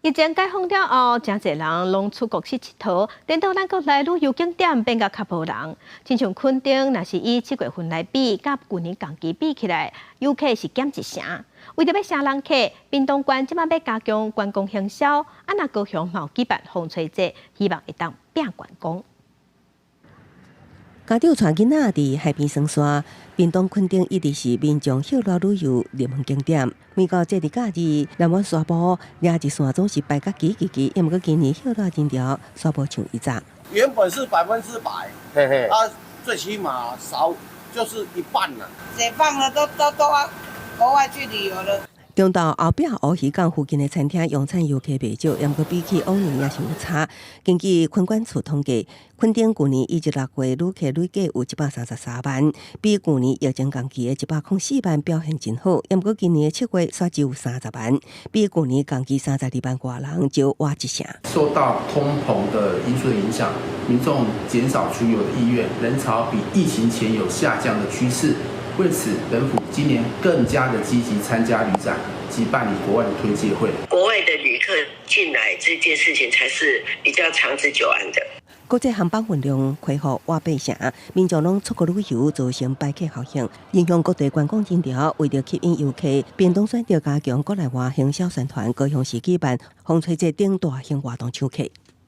疫情解封了后，真侪人拢出国去佚佗，令到咱国内旅游景点变甲较无人。亲像垦丁，若是以7月份来比，甲去年同期比起来，游客是减1成。为着要吸人客，屏东县即马要加强观光行销，若高雄嘛有举办风吹节，希望会当拼观光。家长带囡仔伫海边耍耍，屏东垦丁一直是民众休乐旅游热门景点。每到节日假日，南湾沙坡也一线总是排甲挤，也毋过今年休乐人潮煞无像以前。原本是100%，嘿嘿，最起码少就是一半了。解放了都国外去旅游了。中岛后壁乌鱼港附近的餐厅用餐游客袂少，也毋过比起往年也是有差。根据垦管处统计，垦丁去年1至6月旅客累计有133万，比去年疫情同期的104万表现真好。也毋过今年的7月煞只有30万，比去年同期32万多人就挖1成。受到通膨的因素的影响，民众减少出游的意愿，人潮比疫情前有下降的趋势。为此，本府今年更加的积极参加旅展及办理国外的推介会。国外的旅客进来这件事情才是比较长治久安的。国际航班运量恢复挖8成，民众拢出国旅游造成摆客效应，影响各地观光人潮。为了吸引游客，屏东选择加强国内外行销宣传，高雄市举办风吹节等大型活动抢客。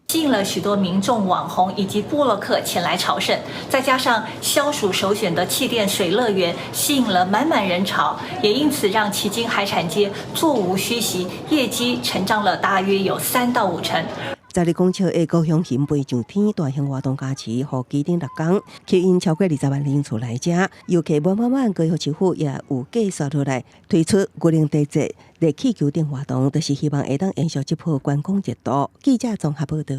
吸引了许多民众、网红以及部落客前来朝圣，再加上消暑首选的气垫水乐园，吸引了满满人潮，也因此让旗津海产街座无虚席，业绩成长了大约有3到5成。在日讲笑的高雄新飞上天大型活动假期，和基顶6天，吸引超过20万人次来遮。游客慢高雄市府也有计划落来推出古灵地节热气球等活动，就是希望会当延续这波观光热度。记者综合报道。